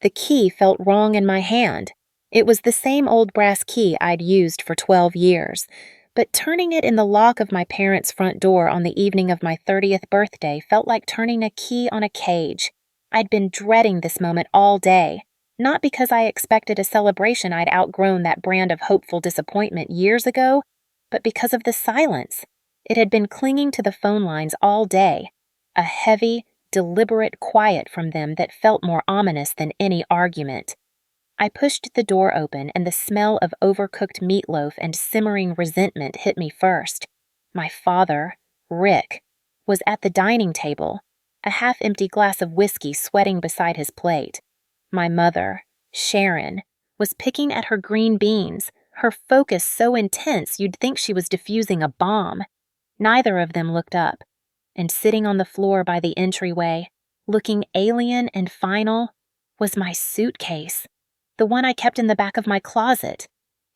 The key felt wrong in my hand. It was the same old brass key I'd used for 12 years, but turning it in the lock of my parents' front door on the evening of my 30th birthday felt like turning a key on a cage. I'd been dreading this moment all day, not because I expected a celebration I'd outgrown that brand of hopeful disappointment years ago, but because of the silence. It had been clinging to the phone lines all day, a heavy, deliberate quiet from them that felt more ominous than any argument. I pushed the door open, and the smell of overcooked meatloaf and simmering resentment hit me first. My father, Rick, was at the dining table, a half-empty glass of whiskey sweating beside his plate. My mother, Sharon, was picking at her green beans, her focus so intense you'd think she was defusing a bomb. Neither of them looked up, and sitting on the floor by the entryway, looking alien and final, was my suitcase, the one I kept in the back of my closet.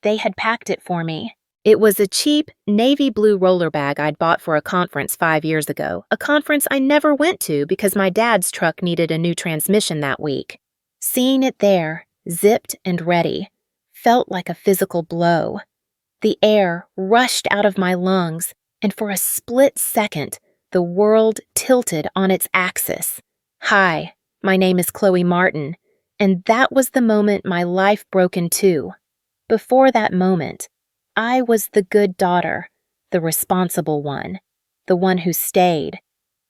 They had packed it for me. It was a cheap, navy blue roller bag I'd bought for a conference 5 years ago, a conference I never went to because my dad's truck needed a new transmission that week. Seeing it there, zipped and ready, felt like a physical blow. The air rushed out of my lungs, and for a split second, the world tilted on its axis. Hi, my name is Chloe Martin, and that was the moment my life broke in two. Before that moment, I was the good daughter, the responsible one, the one who stayed.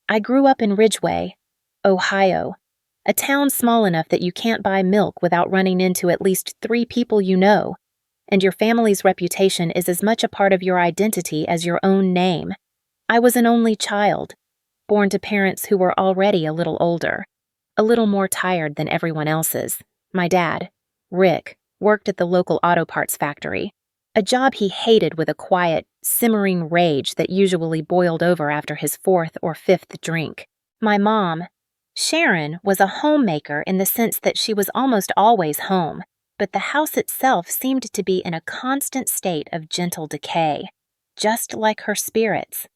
I grew up in Ridgeway, Ohio, a town small enough that you can't buy milk without running into at least 3 people you know, and your family's reputation is as much a part of your identity as your own name. I was an only child, born to parents who were already a little older, a little more tired than everyone else's. My dad, Rick, worked at the local auto parts factory, a job he hated with a quiet, simmering rage that usually boiled over after his 4th or 5th drink. My mom, Sharon, was a homemaker in the sense that she was almost always home, but the house itself seemed to be in a constant state of gentle decay, just like her spirits.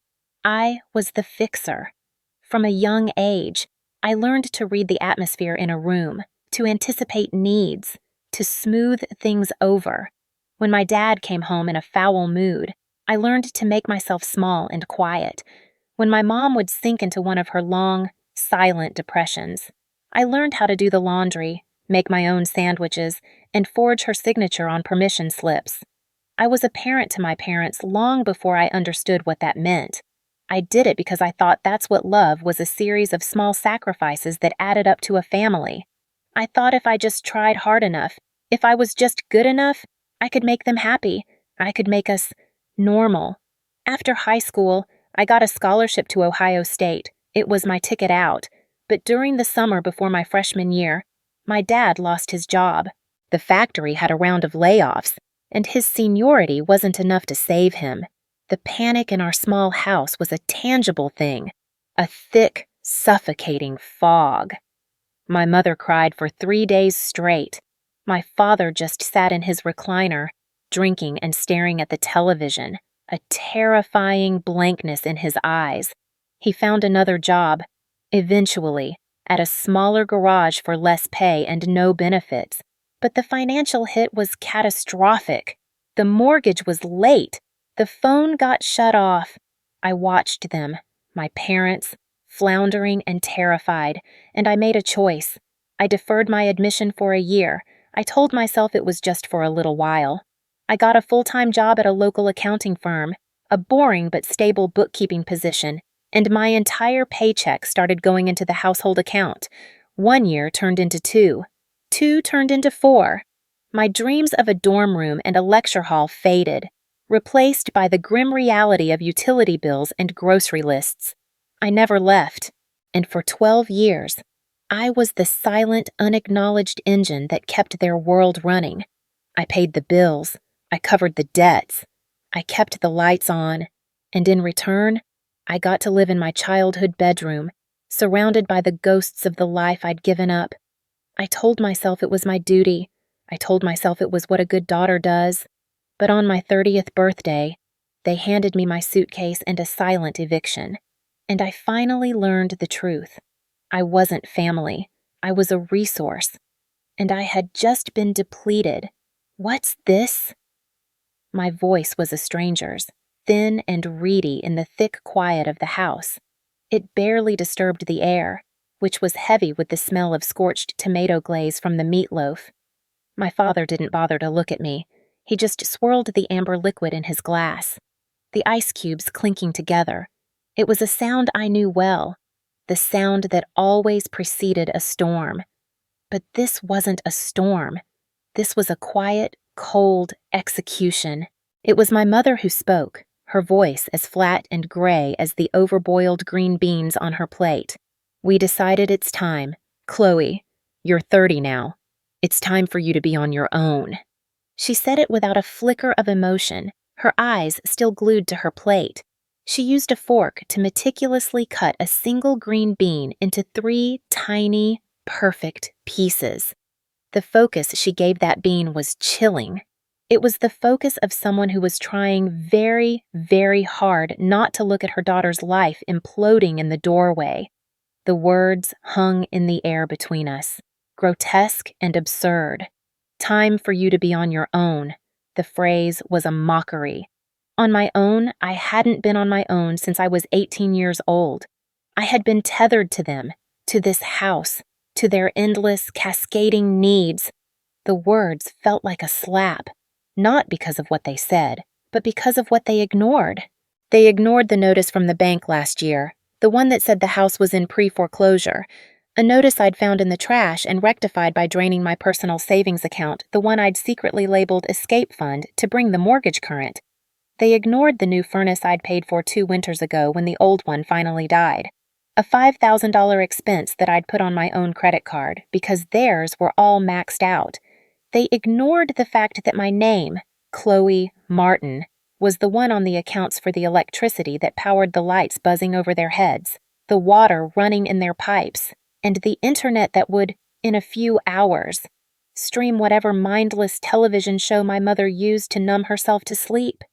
I was the fixer. From a young age, I learned to read the atmosphere in a room, to anticipate needs, to smooth things over. When my dad came home in a foul mood, I learned to make myself small and quiet. When my mom would sink into one of her long, silent depressions, I learned how to do the laundry, make my own sandwiches, and forge her signature on permission slips. I was a parent to my parents long before I understood what that meant. I did it because I thought that's what love was, a series of small sacrifices that added up to a family. I thought if I just tried hard enough, if I was just good enough, I could make them happy. I could make us normal. After high school, I got a scholarship to Ohio State. It was my ticket out. But during the summer before my freshman year, my dad lost his job. The factory had a round of layoffs, and his seniority wasn't enough to save him. The panic in our small house was a tangible thing, a thick, suffocating fog. My mother cried for 3 days straight. My father just sat in his recliner, drinking and staring at the television, a terrifying blankness in his eyes. He found another job, eventually, at a smaller garage for less pay and no benefits. But the financial hit was catastrophic. The mortgage was late. The phone got shut off. I watched them, my parents, floundering and terrified, and I made a choice. I deferred my admission for a year. I told myself it was just for a little while. I got a full-time job at a local accounting firm, a boring but stable bookkeeping position, and my entire paycheck started going into the household account. 1 year turned into 2. 2 turned into 4. My dreams of a dorm room and a lecture hall faded, replaced by the grim reality of utility bills and grocery lists. I never left, and for 12 years, I was the silent, unacknowledged engine that kept their world running. I paid the bills, I covered the debts, I kept the lights on, and in return, I got to live in my childhood bedroom, surrounded by the ghosts of the life I'd given up. I told myself it was my duty. I told myself it was what a good daughter does. But on my 30th birthday, they handed me my suitcase and a silent eviction. And I finally learned the truth. I wasn't family. I was a resource. and I had just been depleted. What's this? My voice was a stranger's, thin and reedy in the thick quiet of the house. It barely disturbed the air, which was heavy with the smell of scorched tomato glaze from the meatloaf. My father didn't bother to look at me. He just swirled the amber liquid in his glass, the ice cubes clinking together. It was a sound I knew well, the sound that always preceded a storm. But this wasn't a storm. This was a quiet, cold execution. It was my mother who spoke, her voice as flat and gray as the overboiled green beans on her plate. "We decided it's time. Chloe, you're 30 now. It's time for you to be on your own." She said it without a flicker of emotion, her eyes still glued to her plate. She used a fork to meticulously cut a single green bean into 3 tiny, perfect pieces. The focus she gave that bean was chilling. It was the focus of someone who was trying very, very hard not to look at her daughter's life imploding in the doorway. The words hung in the air between us, grotesque and absurd. "Time for you to be on your own." The phrase was a mockery. On my own, I hadn't been on my own since I was 18 years old. I had been tethered to them, to this house, to their endless, cascading needs. The words felt like a slap, not because of what they said, but because of what they ignored. They ignored the notice from the bank last year, the one that said the house was in pre-foreclosure, a notice I'd found in the trash and rectified by draining my personal savings account, the one I'd secretly labeled Escape Fund, to bring the mortgage current. They ignored the new furnace I'd paid for 2 winters ago when the old one finally died, a $5,000 expense that I'd put on my own credit card because theirs were all maxed out. They ignored the fact that my name, Chloe Martin, was the one on the accounts for the electricity that powered the lights buzzing over their heads, the water running in their pipes, and the internet that would, in a few hours, stream whatever mindless television show my mother used to numb herself to sleep.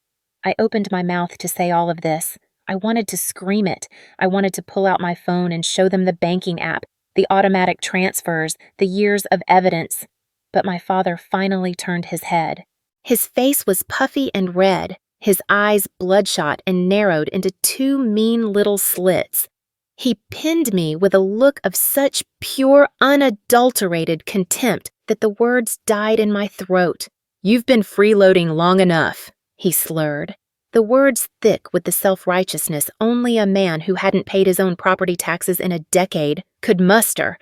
I opened my mouth to say all of this. I wanted to scream it. I wanted to pull out my phone and show them the banking app, the automatic transfers, the years of evidence. But my father finally turned his head. His face was puffy and red, his eyes bloodshot and narrowed into 2 mean little slits. He pinned me with a look of such pure, unadulterated contempt that the words died in my throat. "You've been freeloading long enough," he slurred, the words thick with the self-righteousness only a man who hadn't paid his own property taxes in a decade could muster.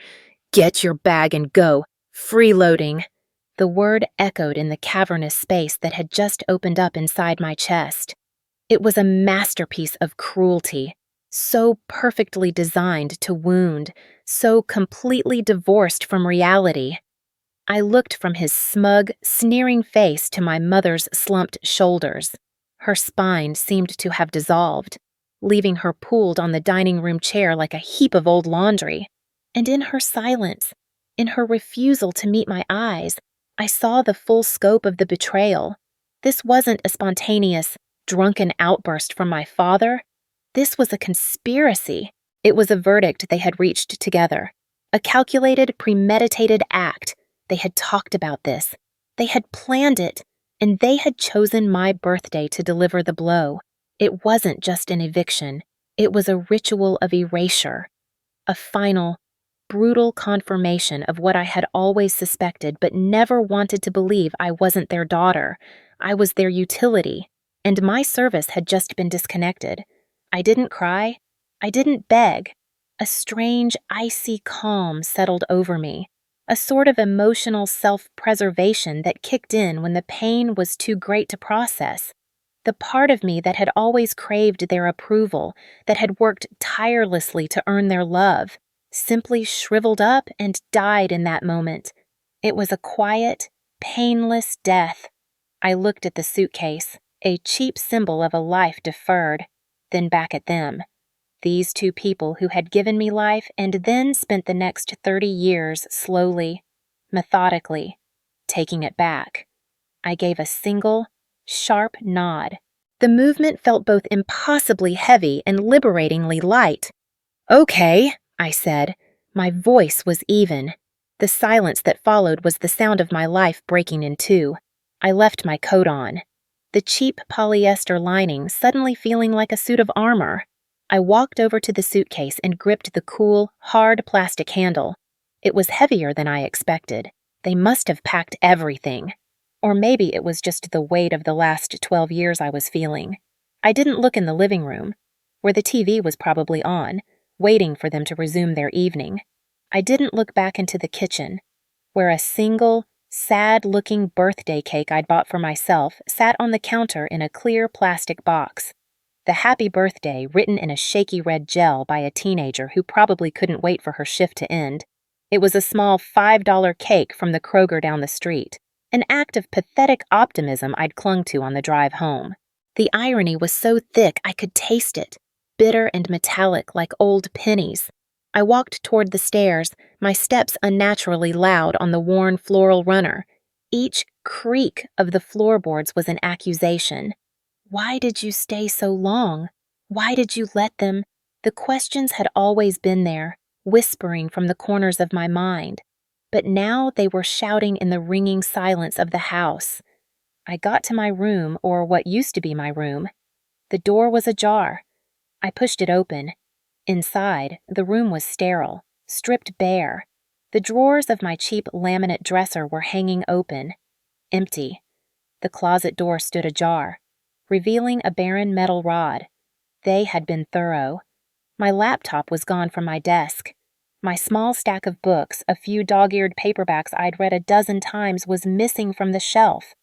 "Get your bag and go. Freeloading." The word echoed in the cavernous space that had just opened up inside my chest. It was a masterpiece of cruelty, so perfectly designed to wound, so completely divorced from reality. I looked from his smug, sneering face to my mother's slumped shoulders. Her spine seemed to have dissolved, leaving her pooled on the dining room chair like a heap of old laundry. And in her silence, in her refusal to meet my eyes, I saw the full scope of the betrayal. This wasn't a spontaneous, drunken outburst from my father. This was a conspiracy. It was a verdict they had reached together, a calculated, premeditated act. They had talked about this. They had planned it, and they had chosen my birthday to deliver the blow. It wasn't just an eviction. It was a ritual of erasure, a final, brutal confirmation of what I had always suspected but never wanted to believe. I wasn't their daughter. I was their utility, and my service had just been disconnected. I didn't cry. I didn't beg. A strange, icy calm settled over me, a sort of emotional self-preservation that kicked in when the pain was too great to process. The part of me that had always craved their approval, that had worked tirelessly to earn their love, simply shriveled up and died in that moment. It was a quiet, painless death. I looked at the suitcase, a cheap symbol of a life deferred, then back at them. These 2 people who had given me life and then spent the next 30 years slowly, methodically, taking it back. I gave a single, sharp nod. The movement felt both impossibly heavy and liberatingly light. "Okay," I said. My voice was even. The silence that followed was the sound of my life breaking in two. I left my coat on, the cheap polyester lining suddenly feeling like a suit of armor. I walked over to the suitcase and gripped the cool, hard plastic handle. It was heavier than I expected. They must have packed everything. Or maybe it was just the weight of the last 12 years I was feeling. I didn't look in the living room, where the TV was probably on, waiting for them to resume their evening. I didn't look back into the kitchen, where a single, sad-looking birthday cake I'd bought for myself sat on the counter in a clear plastic box. The happy birthday written in a shaky red gel by a teenager who probably couldn't wait for her shift to end. It was a small $5 cake from the Kroger down the street, an act of pathetic optimism I'd clung to on the drive home. The irony was so thick I could taste it, bitter and metallic like old pennies. I walked toward the stairs, my steps unnaturally loud on the worn floral runner. Each creak of the floorboards was an accusation. Why did you stay so long? Why did you let them? The questions had always been there, whispering from the corners of my mind. But now they were shouting in the ringing silence of the house. I got to my room, or what used to be my room. The door was ajar. I pushed it open. Inside, the room was sterile, stripped bare. The drawers of my cheap laminate dresser were hanging open, empty. The closet door stood ajar, revealing a barren metal rod. They had been thorough. My laptop was gone from my desk. My small stack of books, a few dog-eared paperbacks I'd read a dozen times, was missing from the shelf.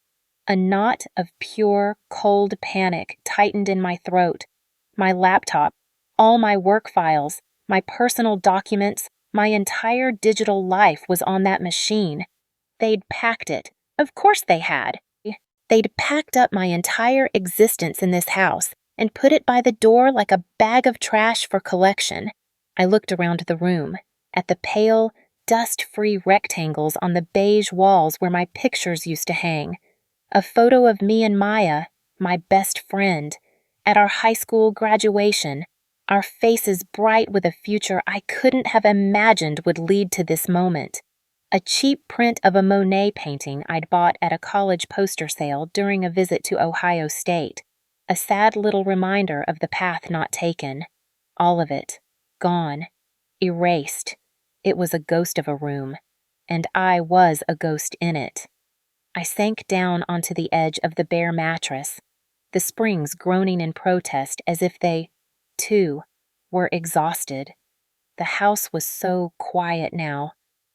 A knot of pure, cold panic tightened in my throat. My laptop, all my work files, my personal documents, my entire digital life was on that machine. They'd packed it. Of course they had. They'd packed up my entire existence in this house and put it by the door like a bag of trash for collection. I looked around the room, at the pale, dust-free rectangles on the beige walls where my pictures used to hang. A photo of me and Maya, my best friend, at our high school graduation, our faces bright with a future I couldn't have imagined would lead to this moment. A cheap print of a Monet painting I'd bought at a college poster sale during a visit to Ohio State. A sad little reminder of the path not taken. All of it. Gone. Erased. It was a ghost of a room. And I was a ghost in it. I sank down onto the edge of the bare mattress, the springs groaning in protest as if they, too, were exhausted. The house was so quiet now.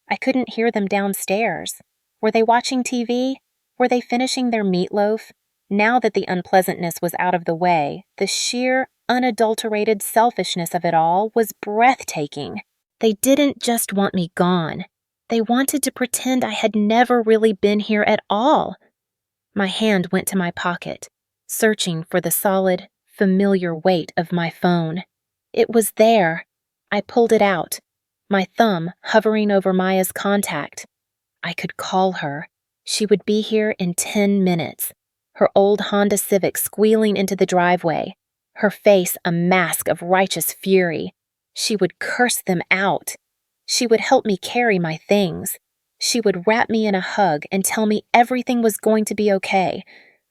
I couldn't hear them downstairs. Were they watching TV? Were they finishing their meatloaf? Now that the unpleasantness was out of the way, the sheer, unadulterated selfishness of it all was breathtaking. They didn't just want me gone. They wanted to pretend I had never really been here at all. My hand went to my pocket, searching for the solid, familiar weight of my phone. It was there. I pulled it out, my thumb hovering over Maya's contact. I could call her. She would be here in 10 minutes. Her old Honda Civic squealing into the driveway, her face a mask of righteous fury. She would curse them out. She would help me carry my things. She would wrap me in a hug and tell me everything was going to be okay,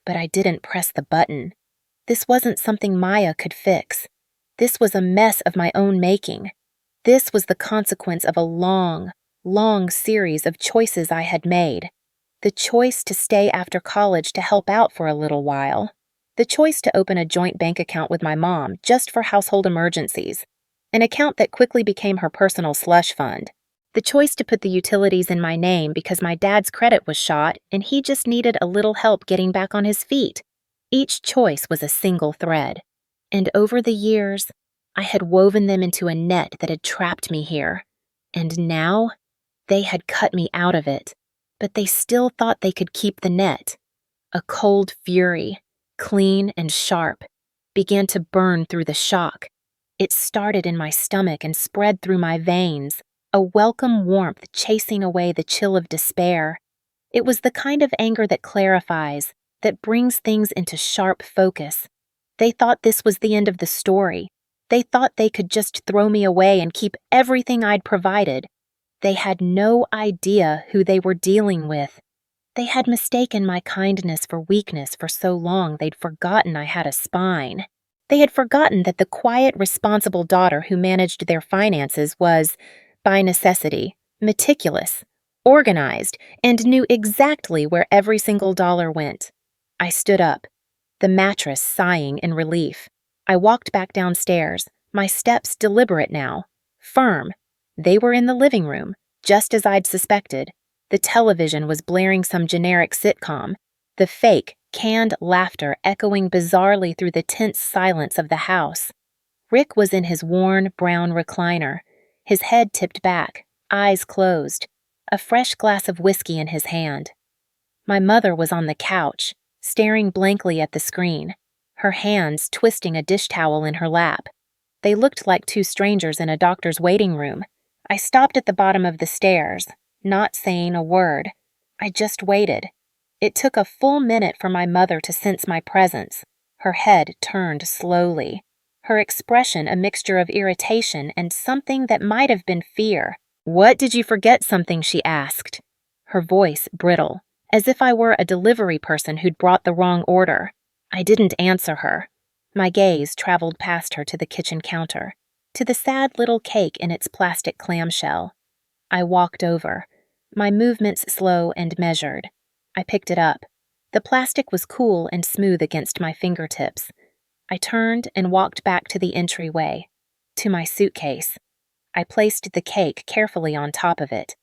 but I didn't press the button. This wasn't something Maya could fix. This was a mess of my own making. This was the consequence of a long, long series of choices I had made. The choice to stay after college to help out for a little while. The choice to open a joint bank account with my mom just for household emergencies. An account that quickly became her personal slush fund. The choice to put the utilities in my name because my dad's credit was shot and he just needed a little help getting back on his feet. Each choice was a single thread. And over the years, I had woven them into a net that had trapped me here. And now, they had cut me out of it. But they still thought they could keep the net. A cold fury, clean and sharp, began to burn through the shock. It started in my stomach and spread through my veins, a welcome warmth chasing away the chill of despair. It was the kind of anger that clarifies, that brings things into sharp focus. They thought this was the end of the story. They thought they could just throw me away and keep everything I'd provided. They had no idea who they were dealing with. They had mistaken my kindness for weakness for so long they'd forgotten I had a spine. They had forgotten that the quiet, responsible daughter who managed their finances was, by necessity, meticulous, organized, and knew exactly where every single dollar went. I stood up, the mattress sighing in relief. I walked back downstairs, my steps deliberate now, firm. They were in the living room, just as I'd suspected. The television was blaring some generic sitcom, the fake, canned laughter echoing bizarrely through the tense silence of the house. Rick was in his worn, brown recliner, his head tipped back, eyes closed, a fresh glass of whiskey in his hand. My mother was on the couch, staring blankly at the screen, her hands twisting a dish towel in her lap. They looked like two strangers in a doctor's waiting room. I stopped at the bottom of the stairs, not saying a word. I just waited. It took a full minute for my mother to sense my presence. Her head turned slowly, her expression a mixture of irritation and something that might have been fear. "What did you forget something?" she asked, her voice brittle, as if I were a delivery person who'd brought the wrong order. I didn't answer her. My gaze traveled past her to the kitchen counter, to the sad little cake in its plastic clamshell. I walked over, my movements slow and measured. I picked it up. The plastic was cool and smooth against my fingertips. I turned and walked back to the entryway, to my suitcase. I placed the cake carefully on top of it.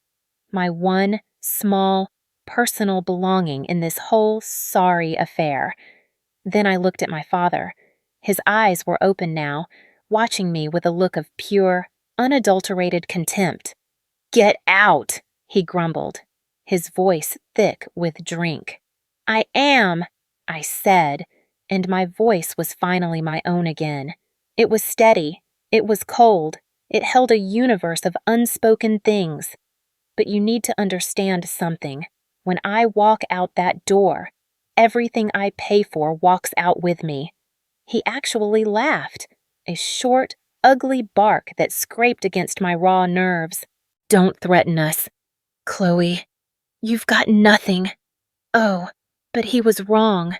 My one, small, personal belonging in this whole sorry affair. Then I looked at my father. His eyes were open now, watching me with a look of pure, unadulterated contempt. "Get out," he grumbled, his voice thick with drink. "I am," I said, and my voice was finally my own again. It was steady, it was cold, it held a universe of unspoken things. But you need to understand something. When I walk out that door, everything I pay for walks out with me. He actually laughed, a short, ugly bark that scraped against my raw nerves. "Don't threaten us, Chloe. You've got nothing." Oh, but he was wrong.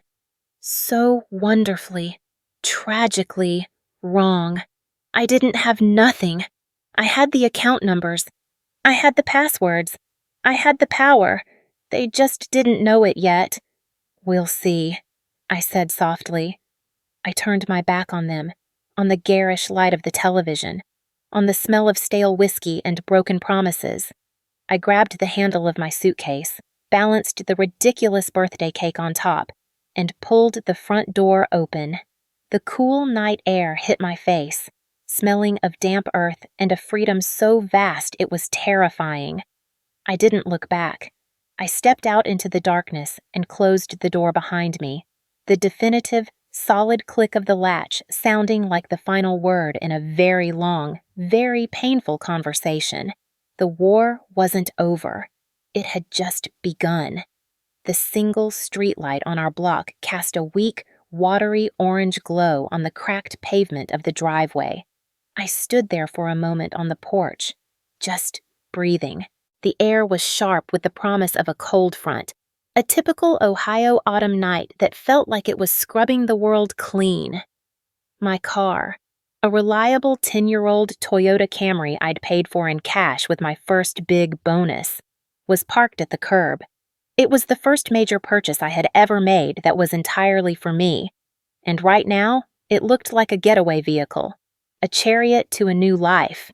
So wonderfully, tragically wrong. I didn't have nothing. I had the account numbers. I had the passwords. I had the power. They just didn't know it yet. "We'll see," I said softly. I turned my back on them, on the garish light of the television, on the smell of stale whiskey and broken promises. I grabbed the handle of my suitcase, balanced the ridiculous birthday cake on top, and pulled the front door open. The cool night air hit my face, smelling of damp earth and a freedom so vast it was terrifying. I didn't look back. I stepped out into the darkness and closed the door behind me, the definitive, solid click of the latch sounding like the final word in a very long, very painful conversation. The war wasn't over. It had just begun. The single streetlight on our block cast a weak, watery orange glow on the cracked pavement of the driveway. I stood there for a moment on the porch, just breathing. The air was sharp with the promise of a cold front, a typical Ohio autumn night that felt like it was scrubbing the world clean. My car, a reliable 10-year-old Toyota Camry I'd paid for in cash with my first big bonus, was parked at the curb. It was the first major purchase I had ever made that was entirely for me, and right now it looked like a getaway vehicle, a chariot to a new life.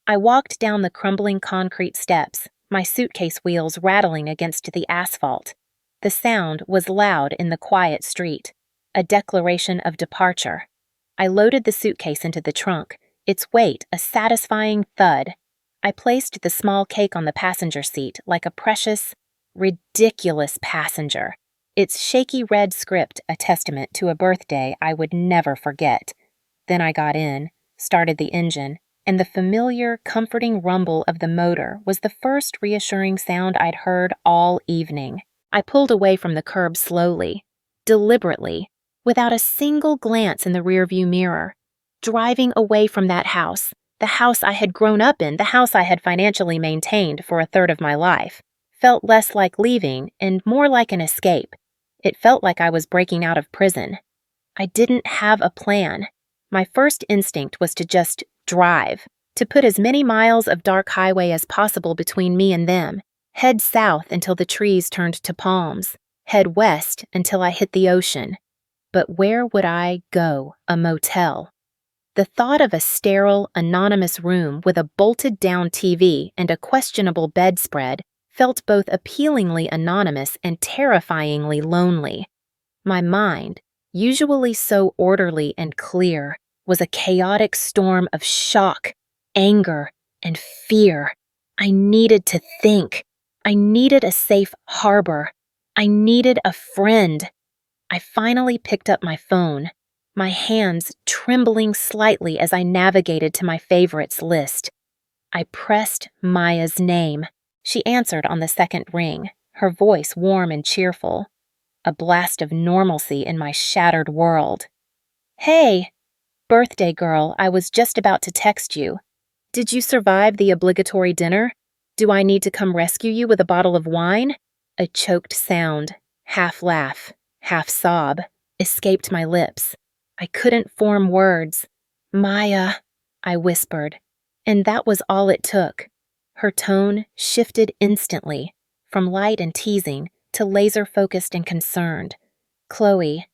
I walked down the crumbling concrete steps, my suitcase wheels rattling against the asphalt. The sound was loud in the quiet street, a declaration of departure. I loaded the suitcase into the trunk, its weight a satisfying thud. I placed the small cake on the passenger seat like a precious, ridiculous passenger, its shaky red script a testament to a birthday I would never forget. Then I got in, started the engine, and the familiar, comforting rumble of the motor was the first reassuring sound I'd heard all evening. I pulled away from the curb slowly, deliberately, without a single glance in the rearview mirror, driving away from that house, The house I had grown up in, the house I had financially maintained for a third of my life, felt less like leaving and more like an escape. It felt like I was breaking out of prison. I didn't have a plan. My first instinct was to just drive, to put as many miles of dark highway as possible between me and them, head south until the trees turned to palms, head west until I hit the ocean. But where would I go? A motel? The thought of a sterile, anonymous room with a bolted-down TV and a questionable bedspread felt both appealingly anonymous and terrifyingly lonely. My mind, usually so orderly and clear, was a chaotic storm of shock, anger, and fear. I needed to think. I needed a safe harbor. I needed a friend. I finally picked up my phone, my hands trembling slightly as I navigated to my favorites list. I pressed Maya's name. She answered on the second ring, her voice warm and cheerful. A blast of normalcy in my shattered world. "Hey, birthday girl, I was just about to text you. Did you survive the obligatory dinner? Do I need to come rescue you with a bottle of wine?" A choked sound, half laugh, half sob, escaped my lips. I couldn't form words. "Maya," I whispered, and that was all it took. Her tone shifted instantly, from light and teasing to laser-focused and concerned. "Chloe,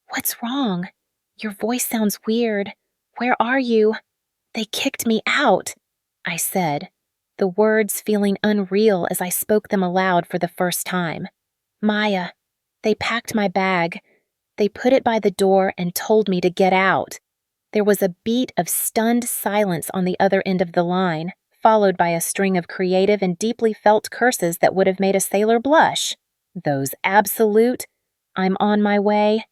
what's wrong? Your voice sounds weird. Where are you?" "They kicked me out," I said, the words feeling unreal as I spoke them aloud for the first time. "Maya, they packed my bag. They put it by the door and told me to get out." There was a beat of stunned silence on the other end of the line, followed by a string of creative and deeply felt curses that would have made a sailor blush. Those absolute, "I'm on my way."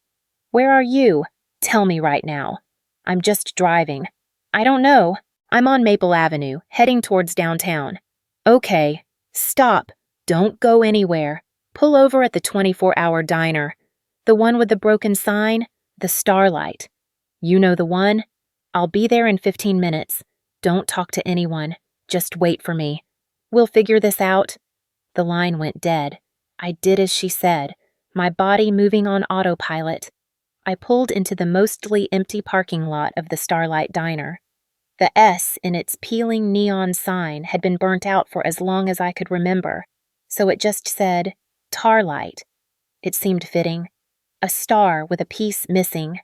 "Where are you? Tell me right now." "I'm just driving." "I don't know. I'm on Maple Avenue, heading towards downtown." "Okay. Stop. Don't go anywhere. Pull over at the 24-hour diner. The one with the broken sign? The Starlight. You know the one? I'll be there in 15 minutes. Don't talk to anyone. Just wait for me. We'll figure this out." The line went dead. I did as she said, my body moving on autopilot. I pulled into the mostly empty parking lot of the Starlight Diner. The S in its peeling neon sign had been burnt out for as long as I could remember, so it just said, "Tarlight." It seemed fitting. A star with a piece missing.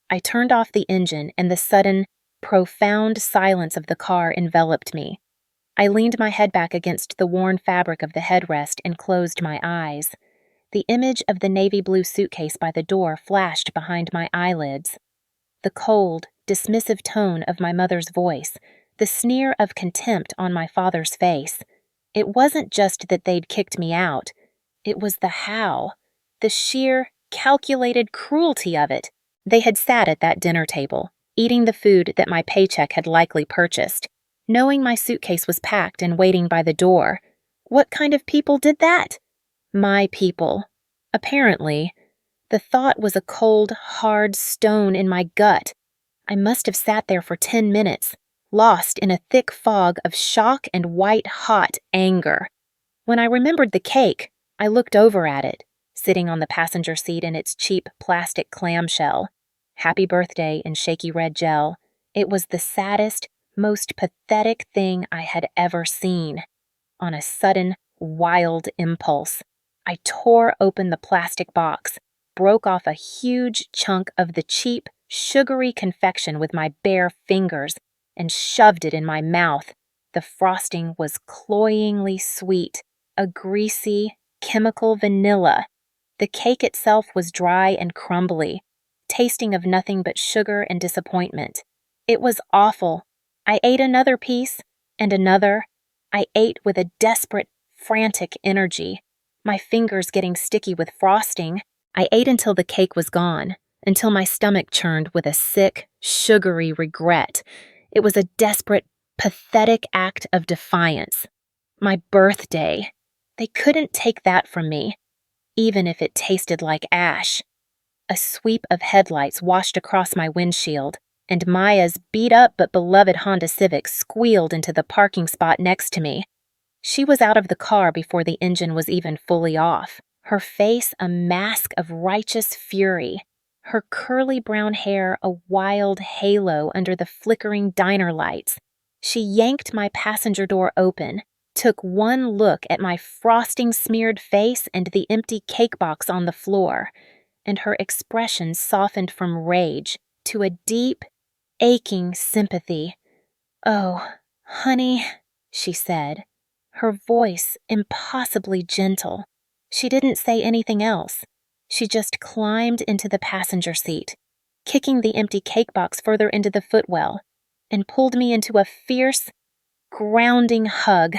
I turned off the engine and the sudden, profound silence of the car enveloped me. I leaned my head back against the worn fabric of the headrest and closed my eyes. The image of the navy blue suitcase by the door flashed behind my eyelids. The cold, dismissive tone of my mother's voice, the sneer of contempt on my father's face. It wasn't just that they'd kicked me out. It was the how, the sheer, calculated cruelty of it. They had sat at that dinner table, eating the food that my paycheck had likely purchased, knowing my suitcase was packed and waiting by the door. What kind of people did that? My people. Apparently. The thought was a cold, hard stone in my gut. I must have sat there for 10 minutes, lost in a thick fog of shock and white-hot anger. When I remembered the cake, I looked over at it, sitting on the passenger seat in its cheap plastic clamshell. Happy birthday in shaky red gel. It was the saddest, most pathetic thing I had ever seen. On a sudden, wild impulse, I tore open the plastic box, broke off a huge chunk of the cheap, sugary confection with my bare fingers, and shoved it in my mouth. The frosting was cloyingly sweet, a greasy, chemical vanilla. The cake itself was dry and crumbly, tasting of nothing but sugar and disappointment. It was awful. I ate another piece, and another. I ate with a desperate, frantic energy, my fingers getting sticky with frosting. I ate until the cake was gone, until my stomach churned with a sick, sugary regret. It was a desperate, pathetic act of defiance. My birthday. They couldn't take that from me, even if it tasted like ash. A sweep of headlights washed across my windshield, and Maya's beat-up but beloved Honda Civic squealed into the parking spot next to me. She was out of the car before the engine was even fully off, her face a mask of righteous fury, her curly brown hair a wild halo under the flickering diner lights. She yanked my passenger door open, took one look at my frosting-smeared face and the empty cake box on the floor, and her expression softened from rage to a deep, aching sympathy. "Oh, honey," she said, her voice impossibly gentle. She didn't say anything else. She just climbed into the passenger seat, kicking the empty cake box further into the footwell, and pulled me into a fierce, grounding hug.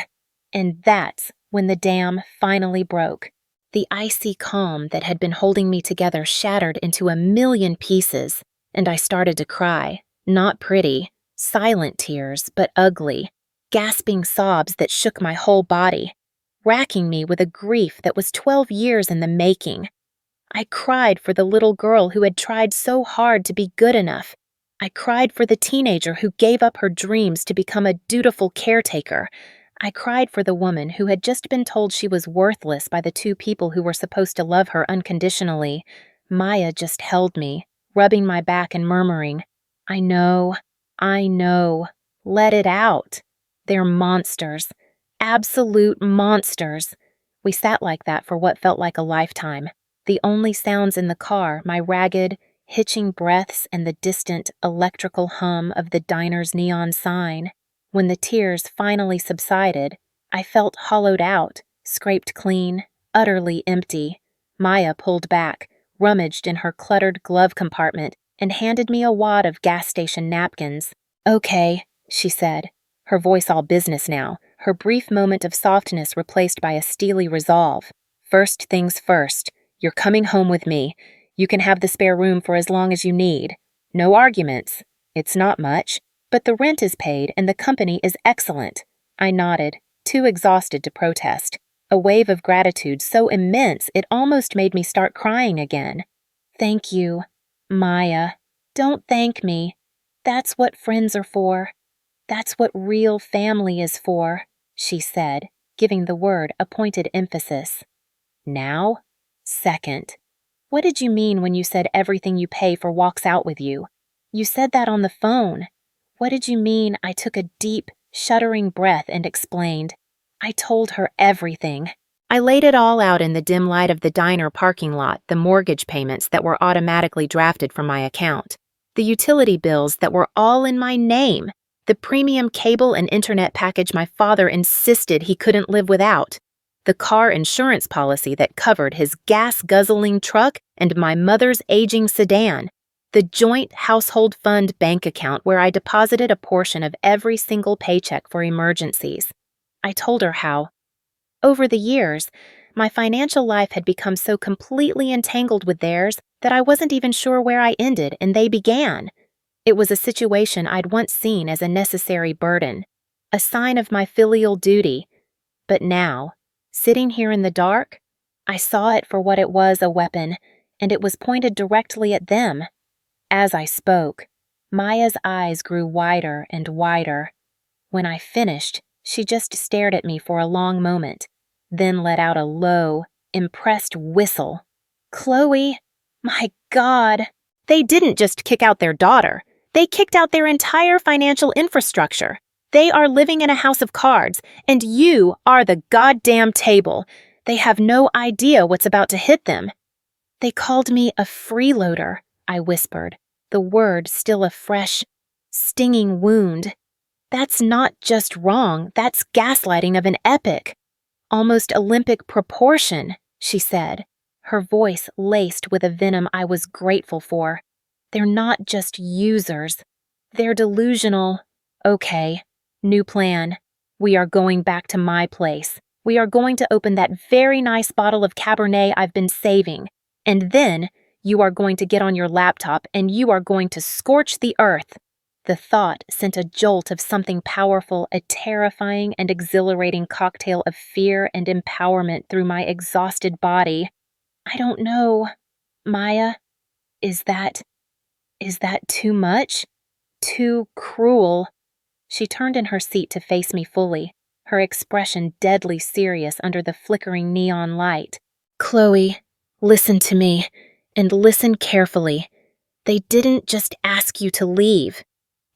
And that's when the dam finally broke. The icy calm that had been holding me together shattered into a million pieces, and I started to cry. Not pretty, silent tears, but ugly, gasping sobs that shook my whole body, racking me with a grief that was 12 years in the making. I cried for the little girl who had tried so hard to be good enough. I cried for the teenager who gave up her dreams to become a dutiful caretaker. I cried for the woman who had just been told she was worthless by the two people who were supposed to love her unconditionally. Maya just held me, rubbing my back and murmuring, I know, let it out. They're monsters, absolute monsters." We sat like that for what felt like a lifetime. The only sounds in the car, my ragged, hitching breaths and the distant, electrical hum of the diner's neon sign. When the tears finally subsided, I felt hollowed out, scraped clean, utterly empty. Maya pulled back, rummaged in her cluttered glove compartment, and handed me a wad of gas station napkins. "Okay," she said, her voice all business now, her brief moment of softness replaced by a steely resolve. "First things first, you're coming home with me. You can have the spare room for as long as you need. No arguments. It's not much. But the rent is paid and the company is excellent." I nodded, too exhausted to protest. A wave of gratitude so immense it almost made me start crying again. "Thank you, Maya. Don't thank me. That's what friends are for. That's what real family is for," she said, giving the word a pointed emphasis. "Now? Second. What did you mean when you said everything you pay for walks out with you? You said that on the phone. What did you mean?" I took a deep, shuddering breath and explained. I told her everything. I laid it all out in the dim light of the diner parking lot, the mortgage payments that were automatically drafted from my account, the utility bills that were all in my name, the premium cable and internet package my father insisted he couldn't live without, the car insurance policy that covered his gas-guzzling truck and my mother's aging sedan, the joint household fund bank account where I deposited a portion of every single paycheck for emergencies. I told her how, over the years, my financial life had become so completely entangled with theirs that I wasn't even sure where I ended and they began. It was a situation I'd once seen as a necessary burden, a sign of my filial duty. But now, sitting here in the dark, I saw it for what it was, a weapon, and it was pointed directly at them. As I spoke, Maya's eyes grew wider and wider. When I finished, she just stared at me for a long moment, then let out a low, impressed whistle. "Chloe, my God, they didn't just kick out their daughter. They kicked out their entire financial infrastructure. They are living in a house of cards, and you are the goddamn table. They have no idea what's about to hit them." "They called me a freeloader," I whispered, the word still a fresh, stinging wound. "That's not just wrong, that's gaslighting of an epic, almost Olympic proportion," she said, her voice laced with a venom I was grateful for. "They're not just users. They're delusional. Okay, new plan. We are going back to my place. We are going to open that very nice bottle of Cabernet I've been saving. And then you are going to get on your laptop and you are going to scorch the earth." The thought sent a jolt of something powerful, a terrifying and exhilarating cocktail of fear and empowerment through my exhausted body. "I don't know, Maya. Is that too much?" Too cruel. She turned in her seat to face me fully, her expression deadly serious under the flickering neon light. Chloe, listen to me, and listen carefully. They didn't just ask you to leave.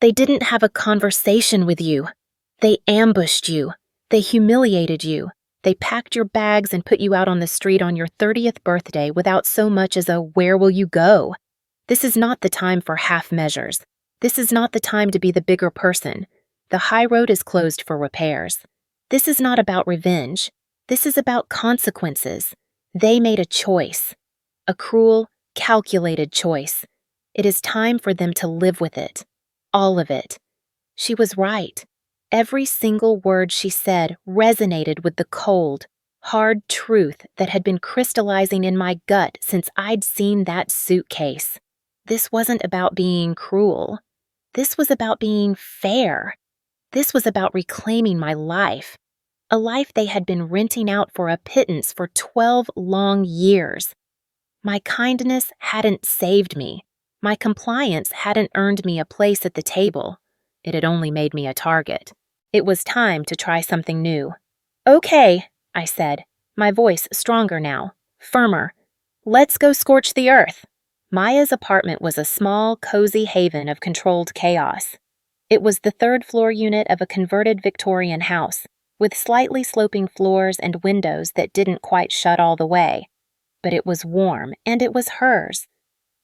They didn't have a conversation with you. They ambushed you. They humiliated you. They packed your bags and put you out on the street on your 30th birthday without so much as a "where will you go?" This is not the time for half measures. This is not the time to be the bigger person. The high road is closed for repairs. This is not about revenge. This is about consequences. They made a choice. A cruel, calculated choice. It is time for them to live with it. All of it. She was right. Every single word she said resonated with the cold, hard truth that had been crystallizing in my gut since I'd seen that suitcase. This wasn't about being cruel. This was about being fair. This was about reclaiming my life. A life they had been renting out for a pittance for 12 long years. My kindness hadn't saved me. My compliance hadn't earned me a place at the table. It had only made me a target. It was time to try something new. "Okay," I said, my voice stronger now, firmer. "Let's go scorch the earth." Maya's apartment was a small, cozy haven of controlled chaos. It was the third-floor unit of a converted Victorian house, with slightly sloping floors and windows that didn't quite shut all the way. But it was warm, and it was hers.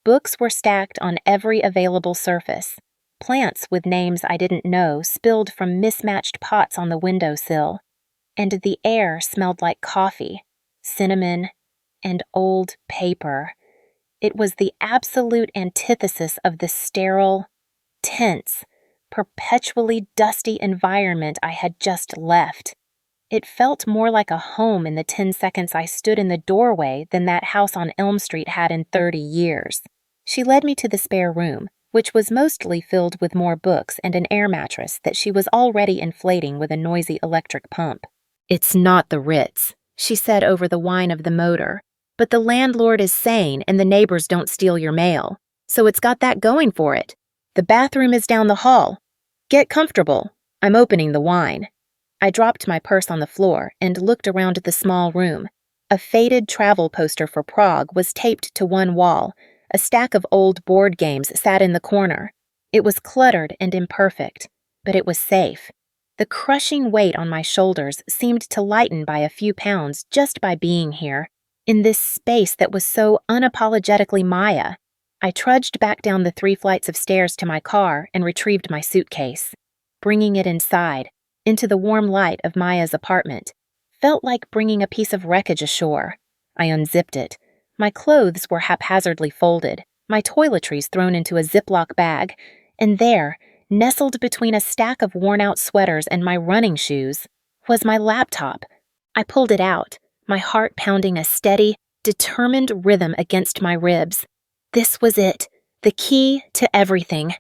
Books were stacked on every available surface. Plants with names I didn't know spilled from mismatched pots on the windowsill. And the air smelled like coffee, cinnamon, and old paper. It was the absolute antithesis of the sterile, tense, perpetually dusty environment I had just left. It felt more like a home in the 10 seconds I stood in the doorway than that house on Elm Street had in 30 years. She led me to the spare room, which was mostly filled with more books and an air mattress that she was already inflating with a noisy electric pump. "It's not the Ritz," she said over the whine of the motor, "but the landlord is sane and the neighbors don't steal your mail, so it's got that going for it. The bathroom is down the hall. Get comfortable. I'm opening the wine." I dropped my purse on the floor and looked around the small room. A faded travel poster for Prague was taped to one wall. A stack of old board games sat in the corner. It was cluttered and imperfect, but it was safe. The crushing weight on my shoulders seemed to lighten by a few pounds just by being here, in this space that was so unapologetically Maya. I trudged back down the 3 flights of stairs to my car and retrieved my suitcase. Bringing it inside, into the warm light of Maya's apartment, felt like bringing a piece of wreckage ashore. I unzipped it. My clothes were haphazardly folded, my toiletries thrown into a Ziploc bag, and there, nestled between a stack of worn-out sweaters and my running shoes, was my laptop. I pulled it out, my heart pounding a steady, determined rhythm against my ribs. This was it, the key to everything.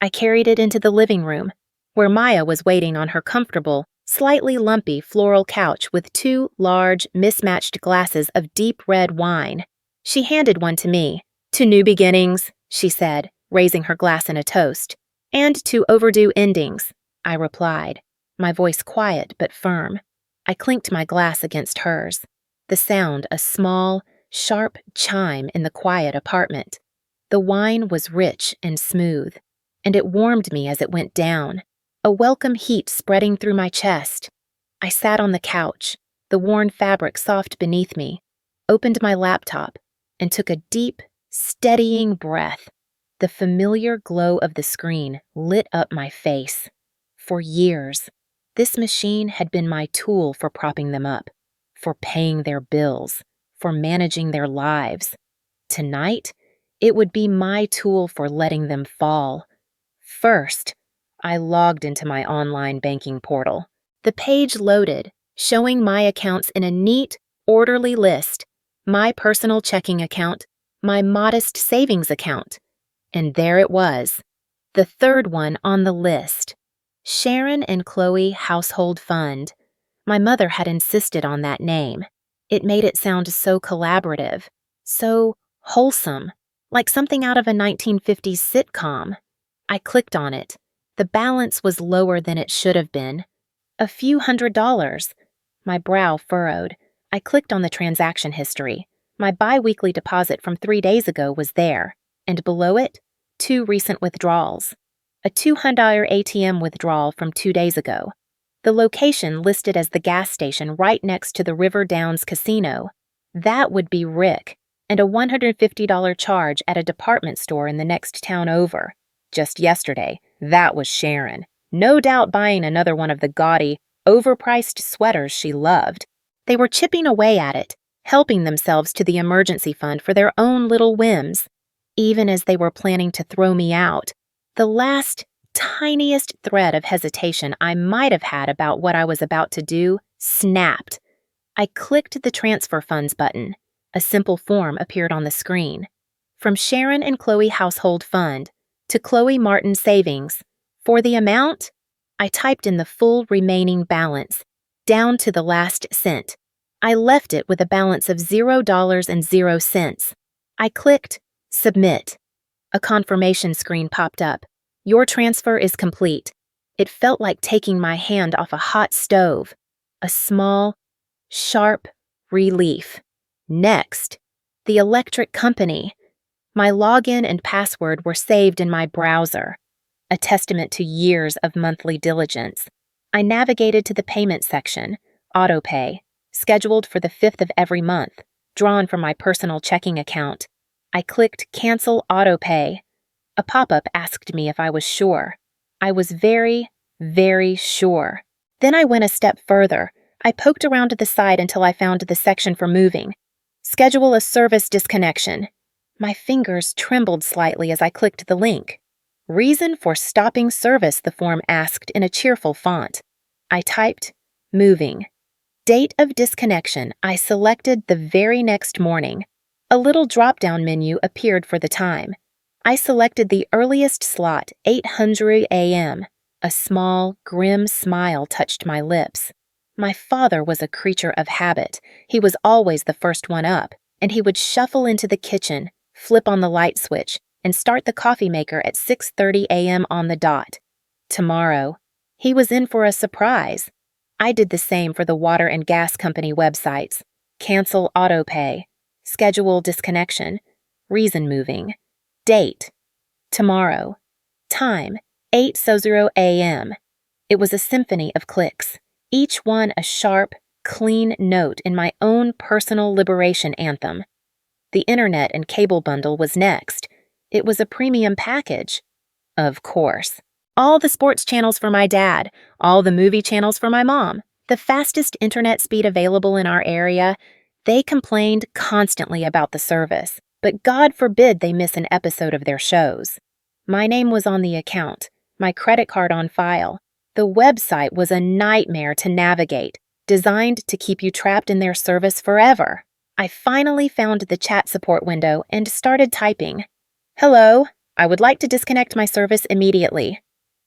I carried it into the living room, where Maya was waiting on her comfortable, slightly lumpy floral couch with 2 large, mismatched glasses of deep red wine. She handed one to me. "To new beginnings," she said, raising her glass in a toast. "And to overdue endings," I replied, my voice quiet but firm. I clinked my glass against hers, the sound a small, sharp chime in the quiet apartment. The wine was rich and smooth, and it warmed me as it went down, a welcome heat spreading through my chest. I sat on the couch, the worn fabric soft beneath me, opened my laptop, and took a deep, steadying breath. The familiar glow of the screen lit up my face. For years, this machine had been my tool for propping them up, for paying their bills, for managing their lives. Tonight, it would be my tool for letting them fall. First, I logged into my online banking portal. The page loaded, showing my accounts in a neat, orderly list. My personal checking account, my modest savings account. And there it was, the third one on the list. Sharon and Chloe Household Fund. My mother had insisted on that name. It made it sound so collaborative, so wholesome, like something out of a 1950s sitcom. I clicked on it. The balance was lower than it should have been. A few $100s. My brow furrowed. I clicked on the transaction history. My bi-weekly deposit from 3 days ago was there, and below it, 2 recent withdrawals. A $200 ATM withdrawal from 2 days ago. The location listed as the gas station right next to the River Downs Casino. That would be Rick, and a $150 charge at a department store in the next town over. Just yesterday, that was Sharon, no doubt buying another one of the gaudy, overpriced sweaters she loved. They were chipping away at it, helping themselves to the emergency fund for their own little whims. Even as they were planning to throw me out, the last, tiniest thread of hesitation I might have had about what I was about to do snapped. I clicked the transfer funds button. A simple form appeared on the screen. From Sharon and Chloe Household Fund to Chloe Martin Savings. For the amount, I typed in the full remaining balance, down to the last cent. I left it with a balance of $0.00. I clicked Submit. A confirmation screen popped up. Your transfer is complete. It felt like taking my hand off a hot stove. A small, sharp relief. Next, the electric company. My login and password were saved in my browser, a testament to years of monthly diligence. I navigated to the payment section, autopay, scheduled for the 5th of every month, drawn from my personal checking account. I clicked Cancel Autopay. A pop-up asked me if I was sure. I was very, very sure. Then I went a step further. I poked around to the side until I found the section for moving. Schedule a service disconnection. My fingers trembled slightly as I clicked the link. Reason for stopping service, the form asked in a cheerful font. I typed, moving. Date of disconnection, I selected the very next morning. A little drop-down menu appeared for the time. I selected the earliest slot, 800 a.m. A small, grim smile touched my lips. My father was a creature of habit. He was always the first one up, and he would shuffle into the kitchen, flip on the light switch, and start the coffee maker at 6:30 a.m. on the dot. Tomorrow, he was in for a surprise. I did the same for the water and gas company websites. Cancel autopay. Schedule disconnection. Reason moving. Date. Tomorrow. Time. 8:00 a.m. It was a symphony of clicks, each one a sharp, clean note in my own personal liberation anthem. The internet and cable bundle was next. It was a premium package. Of course. All the sports channels for my dad, all the movie channels for my mom, the fastest internet speed available in our area. They complained constantly about the service, but God forbid they miss an episode of their shows. My name was on the account, my credit card on file. The website was a nightmare to navigate, designed to keep you trapped in their service forever. I finally found the chat support window and started typing. Hello, I would like to disconnect my service immediately.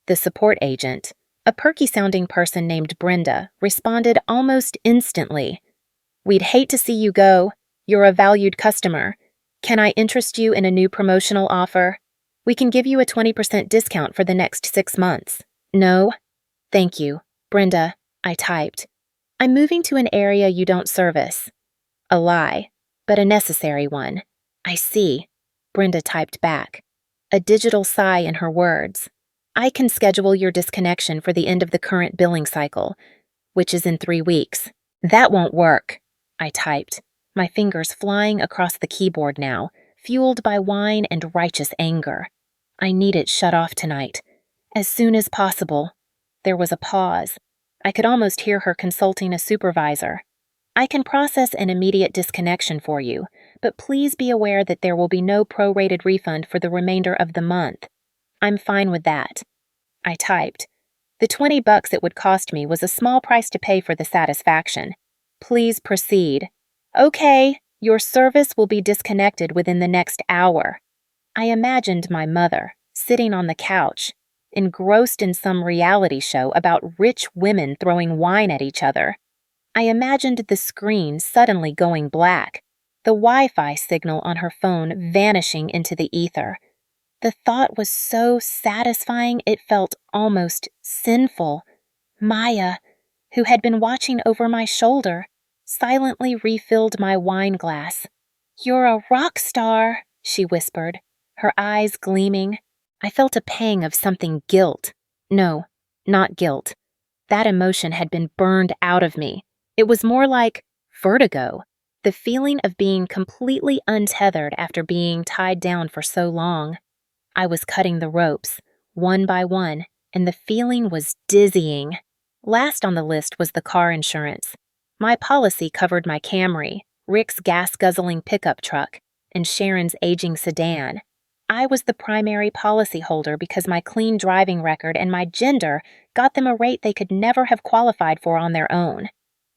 The support agent, a perky-sounding person named Brenda, responded almost instantly. We'd hate to see you go. You're a valued customer. Can I interest you in a new promotional offer? We can give you a 20% discount for the next 6 months. No? Thank you. Brenda, I typed. I'm moving to an area you don't service. A lie, but a necessary one. I see. Brenda typed back. A digital sigh in her words. I can schedule your disconnection for the end of the current billing cycle, which is in 3 weeks. That won't work. I typed, my fingers flying across the keyboard now, fueled by wine and righteous anger. I need it shut off tonight. As soon as possible. There was a pause. I could almost hear her consulting a supervisor. I can process an immediate disconnection for you, but please be aware that there will be no prorated refund for the remainder of the month. I'm fine with that. I typed. The $20 it would cost me was a small price to pay for the satisfaction. Please proceed. Okay, your service will be disconnected within the next hour. I imagined my mother, sitting on the couch, engrossed in some reality show about rich women throwing wine at each other. I imagined the screen suddenly going black, the Wi-Fi signal on her phone vanishing into the ether. The thought was so satisfying it felt almost sinful. Maya, who had been watching over my shoulder, silently refilled my wine glass. "You're a rock star," she whispered, her eyes gleaming. I felt a pang of something guilt. No, not guilt. That emotion had been burned out of me. It was more like vertigo, the feeling of being completely untethered after being tied down for so long. I was cutting the ropes, one by one, and the feeling was dizzying. Last on the list was the car insurance. My policy covered my Camry, Rick's gas-guzzling pickup truck, and Sharon's aging sedan. I was the primary policyholder because my clean driving record and my gender got them a rate they could never have qualified for on their own.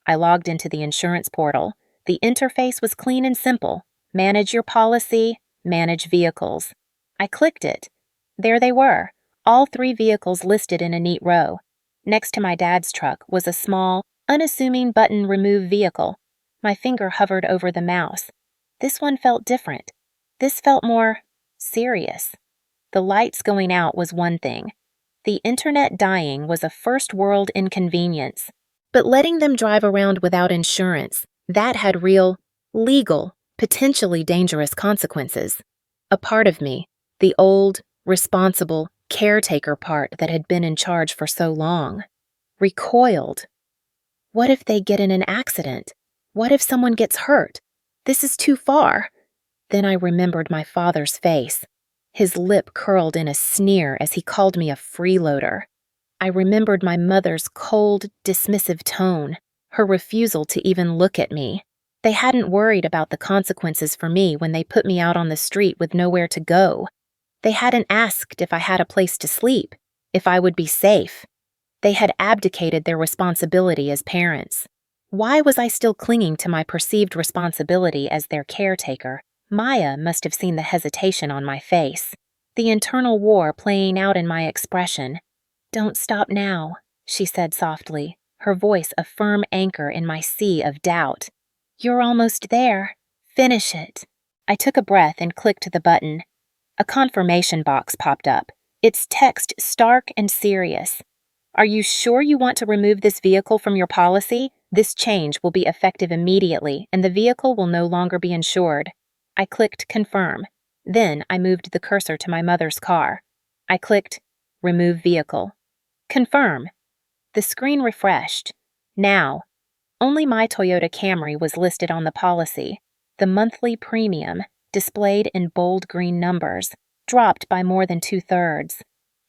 I logged into the insurance portal. The interface was clean and simple. Manage your policy, manage vehicles. I clicked it. There they were, all 3 vehicles listed in a neat row. Next to my dad's truck was a small, unassuming button remove vehicle. My finger hovered over the mouse. This one felt different. This felt more serious. The lights going out was one thing. The internet dying was a first-world inconvenience. But letting them drive around without insurance, that had real, legal, potentially dangerous consequences. A part of me, the old, responsible, caretaker part that had been in charge for so long, recoiled. What if they get in an accident? What if someone gets hurt? This is too far. Then I remembered my father's face. His lip curled in a sneer as he called me a freeloader. I remembered my mother's cold, dismissive tone, her refusal to even look at me. They hadn't worried about the consequences for me when they put me out on the street with nowhere to go. They hadn't asked if I had a place to sleep, if I would be safe. They had abdicated their responsibility as parents. Why was I still clinging to my perceived responsibility as their caretaker? Maya must have seen the hesitation on my face, the internal war playing out in my expression. "Don't stop now," she said softly, her voice a firm anchor in my sea of doubt. "You're almost there. Finish it." I took a breath and clicked the button. A confirmation box popped up, its text stark and serious. "Are you sure you want to remove this vehicle from your policy? This change will be effective immediately, and the vehicle will no longer be insured." I clicked confirm. Then I moved the cursor to my mother's car. I clicked remove vehicle. Confirm. The screen refreshed. Now, only my Toyota Camry was listed on the policy. The monthly premium, displayed in bold green numbers, dropped by more than 2/3.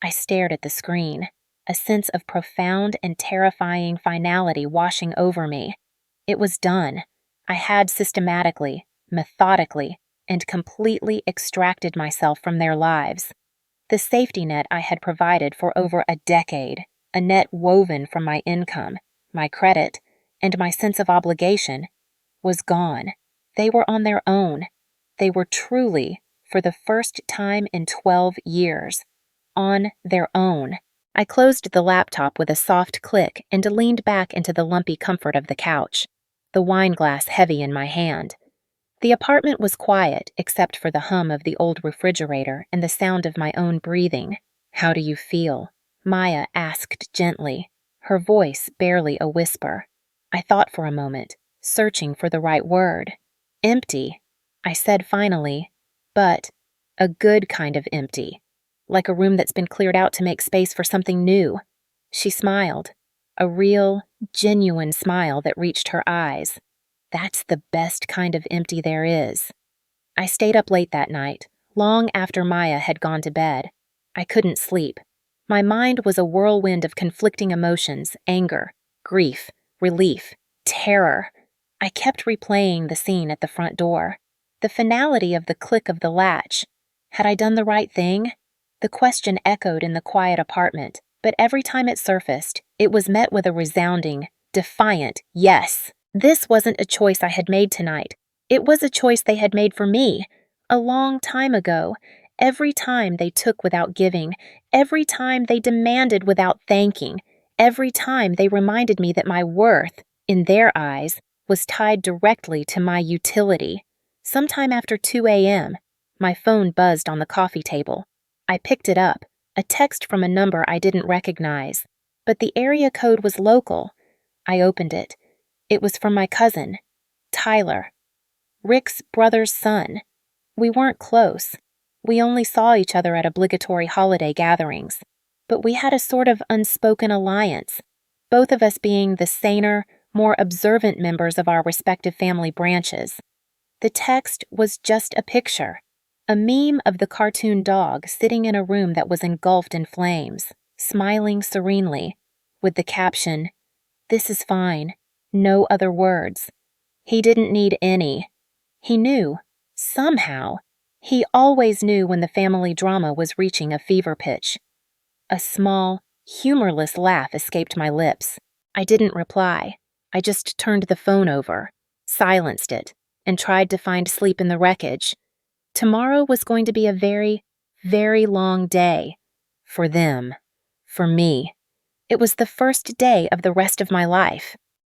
I stared at the screen, a sense of profound and terrifying finality washing over me. It was done. I had systematically, methodically, and completely extracted myself from their lives. The safety net I had provided for over a decade, a net woven from my income, my credit, and my sense of obligation, was gone. They were on their own. They were truly, for the first time in 12 years, on their own. I closed the laptop with a soft click and leaned back into the lumpy comfort of the couch, the wine glass heavy in my hand. The apartment was quiet except for the hum of the old refrigerator and the sound of my own breathing. "How do you feel?" Maya asked gently, her voice barely a whisper. I thought for a moment, searching for the right word. "Empty," I said finally, but a good kind of empty, like a room that's been cleared out to make space for something new. She smiled, a real, genuine smile that reached her eyes. That's the best kind of empty there is. I stayed up late that night, long after Maya had gone to bed. I couldn't sleep. My mind was a whirlwind of conflicting emotions, anger, grief, relief, terror. I kept replaying the scene at the front door, the finality of the click of the latch. Had I done the right thing? The question echoed in the quiet apartment, but every time it surfaced, it was met with a resounding, defiant yes. This wasn't a choice I had made tonight. It was a choice they had made for me, a long time ago. Every time they took without giving, every time they demanded without thanking, every time they reminded me that my worth, in their eyes, was tied directly to my utility. Sometime after 2 a.m., my phone buzzed on the coffee table. I picked it up, a text from a number I didn't recognize, but the area code was local. I opened it. It was from my cousin, Tyler, Rick's brother's son. We weren't close. We only saw each other at obligatory holiday gatherings, but we had a sort of unspoken alliance, both of us being the saner, more observant members of our respective family branches. The text was just a picture, a meme of the cartoon dog sitting in a room that was engulfed in flames, smiling serenely, with the caption, "This is fine, no other words." He didn't need any. He knew, somehow. He always knew when the family drama was reaching a fever pitch. A small, humorless laugh escaped my lips. I didn't reply. I just turned the phone over, silenced it, and tried to find sleep in the wreckage. Tomorrow was going to be a very, very long day. For them. For me. It was the first day of the rest of my life.